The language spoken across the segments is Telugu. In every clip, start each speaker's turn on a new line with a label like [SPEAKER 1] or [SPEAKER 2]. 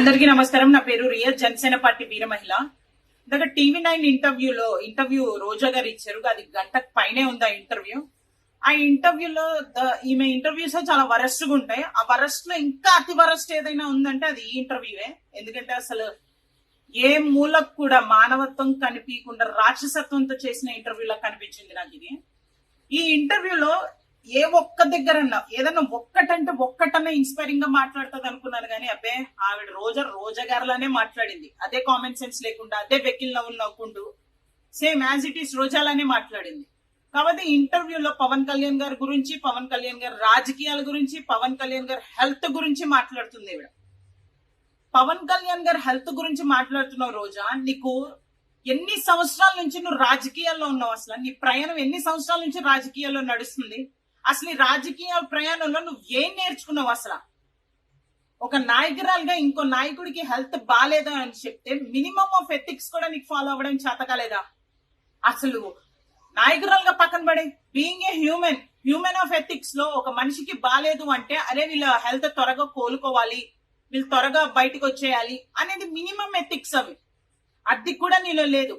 [SPEAKER 1] అందరికీ నమస్కారం. నా పేరు రియల్ జనసేన పార్టీ వీర మహిళ. దగ్గర టీవీ9 ఇంటర్వ్యూ రోజా గారు ఇచ్చారు. అది గంటకు పైనే ఉంది ఆ ఇంటర్వ్యూ. ఆ ఇంటర్వ్యూలో ఈమె ఇంటర్వ్యూస్ చాలా వరస్ట్ గా ఉంటాయి. ఆ వరస్ట్ లో ఇంకా అతి వరస్ట్ ఏదైనా ఉందంటే అది ఈ ఇంటర్వ్యూవే. ఎందుకంటే అసలు ఏ మూలకు కూడా మానవత్వం కనిపించకుండా రాక్షసత్వంతో చేసిన ఇంటర్వ్యూలా కనిపించింది నాకు ఇది. ఈ ఇంటర్వ్యూలో ఏ ఒక్క దగ్గరన్నా ఏదన్నా ఒక్కటన్నా ఇన్స్పైరింగ్ గా మాట్లాడుతుంది అనుకున్నాను కానీ అబ్బే ఆవిడ రోజా గారిలానే మాట్లాడింది. అదే కామన్ సెన్స్ లేకుండా అదే వెకిల్ నవ్వులు నవ్వుకుంటూ సేమ్ యాజ్ ఇట్ ఈస్ రోజాలానే మాట్లాడింది. కాబట్టి ఇంటర్వ్యూలో పవన్ కళ్యాణ్ గారి గురించి, పవన్ కళ్యాణ్ గారి రాజకీయాల గురించి, పవన్ కళ్యాణ్ గారి హెల్త్ గురించి మాట్లాడుతుంది ఈవిడ. పవన్ కళ్యాణ్ గారి హెల్త్ గురించి మాట్లాడుతున్నావు రోజా. నీకు ఎన్ని సంవత్సరాల నుంచి నువ్వు రాజకీయాల్లో ఉన్నావు? అసలు నీ ప్రయాణం ఎన్ని సంవత్సరాల నుంచి రాజకీయాల్లో నడుస్తుంది? అసలు ఈ రాజకీయ ప్రయాణంలో నువ్వు ఏం నేర్చుకున్నావు? అసలు ఒక నాయకురాలుగా ఇంకో నాయకుడికి హెల్త్ బాగాలేదా అని చెప్తే మినిమం ఆఫ్ ఎథిక్స్ కూడా నీకు ఫాలో అవ్వడం చేతకాలేదా? అసలు నాయకురాలుగా పక్కన పడే being a human of ethics లో ఒక మనిషికి బాగాలేదు అంటే అరే వీళ్ళ హెల్త్ త్వరగా కోలుకోవాలి, వీళ్ళు త్వరగా బయటకు వచ్చేయాలి అనేది మినిమం ఎథిక్స్. అది కూడా నీలో లేదు.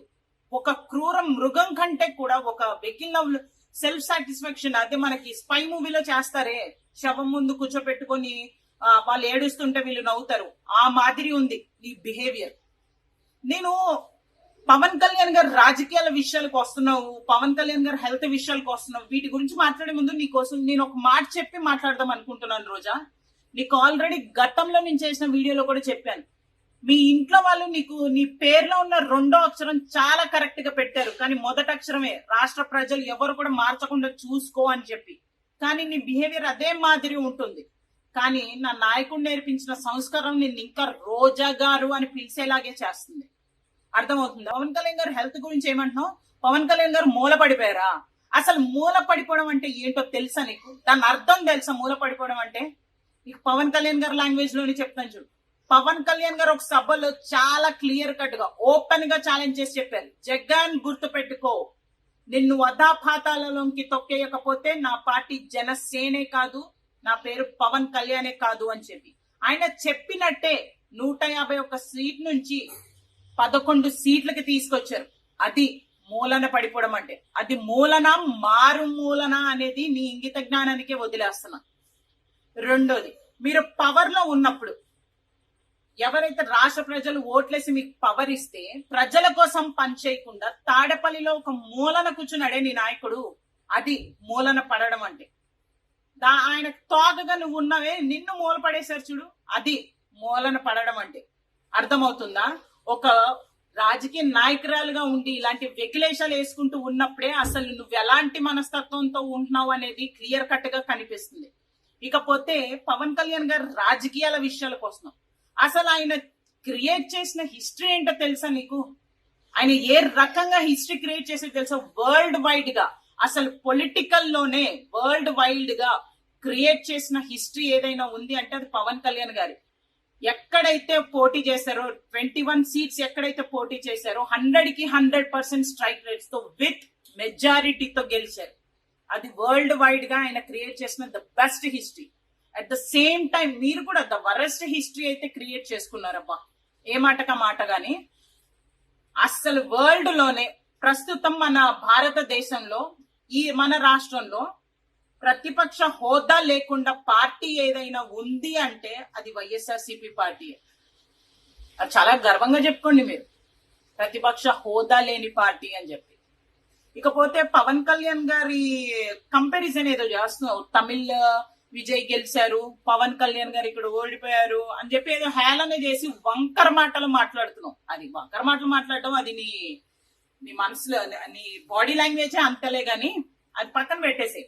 [SPEAKER 1] ఒక క్రూర మృగం కంటే కూడా ఒక వెకిల్ నవ్వులు సెల్ఫ్ సాటిస్ఫాక్షన్, అదే మనకి స్పై మూవీలో చేస్తారే, శవం ముందు కూర్చోపెట్టుకొని వాళ్ళు ఏడుస్తుంటే వీళ్ళు నవ్వుతారు, ఆ మాదిరి ఉంది నీ బిహేవియర్. నేను పవన్ కళ్యాణ్ గారు రాజకీయాల విషయాలకు వస్తున్నావు, పవన్ కళ్యాణ్ గారు హెల్త్ విషయాలకు వస్తున్నావు, వీటి గురించి మాట్లాడే ముందు నీకోసం నేను ఒక మాట చెప్పి మాట్లాడదాం అనుకుంటున్నాను రోజా. నీకు ఆల్రెడీ గతంలో నేను చేసిన వీడియోలో కూడా చెప్పాను, మీ ఇంట్లో వాళ్ళు నీకు నీ పేరులో ఉన్న రెండో అక్షరం చాలా కరెక్ట్ గా పెట్టారు, కానీ మొదటి అక్షరమే రాష్ట్ర ప్రజలు ఎవరు కూడా మార్చకుండా చూసుకో అని చెప్పి. కానీ నీ బిహేవియర్ అదే మాదిరి ఉంటుంది. కానీ నా నాయకుడు నేర్పించిన సంస్కారం నిన్ను ఇంకా రోజా గారు అని పిలిచేలాగే చేస్తుంది. అర్థమవుతుంది? పవన్ కళ్యాణ్ గారు హెల్త్ గురించి ఏమంటున్నావు? పవన్ కళ్యాణ్ గారు మూల పడిపోయారా? అసలు మూల పడిపోవడం అంటే ఏంటో తెలుసా నీకు? దాని అర్థం తెలుసా మూల పడిపోవడం అంటే? నీకు పవన్ కళ్యాణ్ గారు లాంగ్వేజ్ లోనే చెప్తాను చూడు. పవన్ కళ్యాణ్ గారు ఒక సభలో చాలా క్లియర్ కట్ గా ఓపెన్ గా ఛాలెంజ్ చేసి చెప్పారు, జగన్ గుర్తు పెట్టుకో, నిన్ను అధాపాతాలలోకి తొక్కేయకపోతే నా పార్టీ జనసేనే కాదు, నా పేరు పవన్ కళ్యాణే కాదు అని చెప్పి. ఆయన చెప్పినట్టే 151 సీట్ నుంచి 11 సీట్లకి తీసుకొచ్చారు. అది మూలన పడిపోవడం అంటే. అది మూలన మారు మూలన అనేది నీ ఇంగిత జ్ఞానానికే వదిలేస్తున్నా. రెండోది, మీరు పవర్ లో ఉన్నప్పుడు ఎవరైతే రాష్ట్ర ప్రజలు ఓట్లేసి మీకు పవర్ ఇస్తే ప్రజల కోసం పనిచేయకుండా తాడపల్లిలో ఒక మూలన కూర్చున్నాడే నీ నాయకుడు, అది మూలన పడడం అంటే. ఆయన తోకగా నువ్వు ఉన్నవే, నిన్ను మూల పడేశారు చూడు, అది మూలన పడడం అంటే. అర్థమవుతుందా? ఒక రాజకీయ నాయకురాలుగా ఉండి ఇలాంటి వెకిలేషాలు వేసుకుంటూ ఉన్నప్పుడే అసలు నువ్వు ఎలాంటి మనస్తత్వంతో ఉంటున్నావు అనేది క్లియర్ కట్ గా కనిపిస్తుంది. ఇకపోతే పవన్ కళ్యాణ్ గారు రాజకీయాల విషయాలకు వస్తున్నాం. అసలు ఆయన క్రియేట్ చేసిన హిస్టరీ ఏంటో తెలుసా నీకు? ఆయన ఏ రకంగా హిస్టరీ క్రియేట్ చేసేది తెలుసా? వరల్డ్ వైడ్ గా, అసలు పొలిటికల్ లోనే వరల్డ్ వైడ్ గా క్రియేట్ చేసిన హిస్టరీ ఏదైనా ఉంది అంటే అది పవన్ కళ్యాణ్ గారి. ఎక్కడైతే పోటీ చేశారో 21 సీట్స్ ఎక్కడైతే పోటీ చేశారో 100కి 100% స్ట్రైక్ రేట్స్ తో విత్ మెజారిటీతో గెలిచారు. అది వరల్డ్ వైడ్ గా ఆయన క్రియేట్ చేసిన the best history. At the same time మీరు కూడా ద వరస్ట్ హిస్టరీ అయితే క్రియేట్ చేసుకున్నారబ్బా, ఏ మాటగా మాట గాని. అస్సలు వరల్డ్ లోనే ప్రస్తుతం మన భారతదేశంలో మన రాష్ట్రంలో ప్రతిపక్ష హోదా లేకుండా పార్టీ ఏదైనా ఉంది అంటే అది వైఎస్ఆర్సీపీ పార్టీ. అది చాలా గర్వంగా చెప్పుకోండి మీరు, ప్రతిపక్ష హోదా లేని పార్టీ అని చెప్పి. ఇకపోతే పవన్ కళ్యాణ్ గారి కంపారిజన్ ఏదో చేస్తున్నావు, తమిళ్ విజయ్ గెలిచారు, పవన్ కళ్యాణ్ గారు ఇక్కడ ఓడిపోయారు అని చెప్పి ఏదో హేళన చేసి వంకర మాటలు మాట్లాడుతున్నావు. అది వంకర మాటలు మాట్లాడటం అది నీ మనసులో నీ బాడీ లాంగ్వేజే అంతలే గాని అది పక్కన పెట్టేసి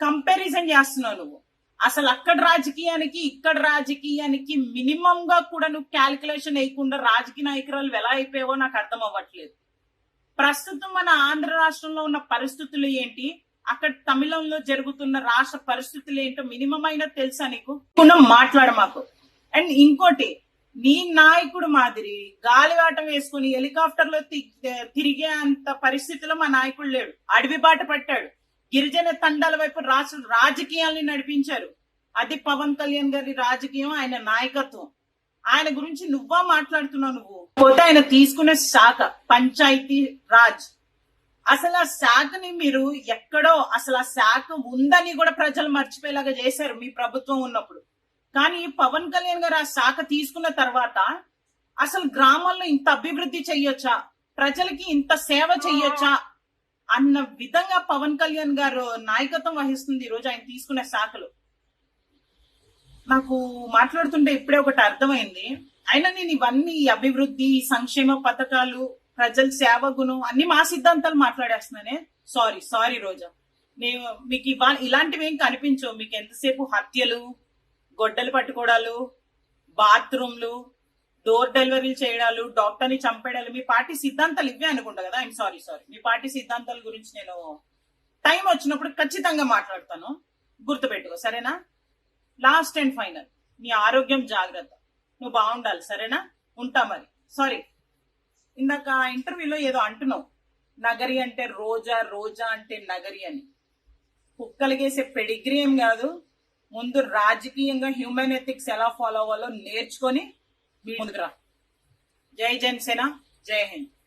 [SPEAKER 1] కంపారిజన్ చేస్తున్నావు నువ్వు. అసలు అక్కడ రాజకీయానికి ఇక్కడ రాజకీయానికి మినిమం గా కూడా నువ్వు క్యాల్కులేషన్ వేయకుండా రాజకీయ నాయకురాలు ఎలా అయిపోయావో నాకు అర్థం అవ్వట్లేదు. ప్రస్తుతం మన ఆంధ్ర రాష్ట్రంలో ఉన్న పరిస్థితులు ఏంటి, అక్కడ తమిళంలో జరుగుతున్న రాష్ట్ర పరిస్థితులు ఏంటో మినిమం అయినా తెలుసా నీకు? మాట్లాడ మాకు. అండ్ ఇంకోటి, నీ నాయకుడు మాదిరి గాలివాటం వేసుకుని హెలికాప్టర్ లో తిరిగే అంత పరిస్థితిలో మా నాయకుడు లేడు. అడవి బాట పట్టాడు, గిరిజన తండాల వైపు రాష్ట్ర రాజకీయాల్ని నడిపించారు. అది పవన్ కళ్యాణ్ గారి రాజకీయం, ఆయన నాయకత్వం. ఆయన గురించి నువ్వా మాట్లాడుతున్నావు? నువ్వు పోతే ఆయన తీసుకునే శాఖ పంచాయతీ రాజ్, అసలు ఆ శాఖని మీరు ఎక్కడో అసలు ఆ శాఖ ఉందని కూడా ప్రజలు మర్చిపోయేలాగా చేశారు మీ ప్రభుత్వం ఉన్నప్పుడు. కానీ పవన్ కళ్యాణ్ గారు ఆ శాఖ తీసుకున్న తర్వాత అసలు గ్రామాల్లో ఇంత అభివృద్ధి చెయ్యొచ్చా, ప్రజలకి ఇంత సేవ చెయ్యొచ్చా అన్న విధంగా పవన్ కళ్యాణ్ గారు నాయకత్వం వహిస్తుంది ఈ రోజు ఆయన తీసుకునే శాఖలు. నాకు మాట్లాడుతుంటే ఇప్పుడే ఒకటి అర్థమైంది. అయినా నేను ఇవన్నీ అభివృద్ధి, సంక్షేమ పథకాలు, ప్రజల సేవ గుణం అన్ని మా సిద్ధాంతాలు మాట్లాడేస్తున్నానే. సారీ రోజా, నేను మీకు ఇలాంటివి ఏం కనిపించవు. మీకు ఎంతసేపు హత్యలు, గొడ్డలు పట్టుకోవడాలు, బాత్రూమ్లు, డోర్ డెలివరీలు చేయడాలు, డాక్టర్ని చంపేయడాలు, మీ పార్టీ సిద్ధాంతాలు ఇవే అనుకుంటా కదా. I'm sorry. మీ పార్టీ సిద్ధాంతాల గురించి నేను టైం వచ్చినప్పుడు ఖచ్చితంగా మాట్లాడతాను, గుర్తుపెట్టుకో సరేనా. లాస్ట్ అండ్ ఫైనల్, నీ ఆరోగ్యం జాగ్రత్త, నువ్వు బాగుండాలి సరేనా. ఉంటా మరి. సారీ, ఇందాక ఇంటర్వ్యూలో ఏదో అంటున్నావు, నగరి అంటే రోజా, రోజా అంటే నగరి అని. కుక్కలకేసే పెడిగ్రీ ఏం కాదు. ముందు రాజకీయంగా హ్యూమన్ ఎథిక్స్ ఎలా ఫాలో అవ్వాలో నేర్చుకొని ముందుకు రా. జై జనసేన, జై హింద్.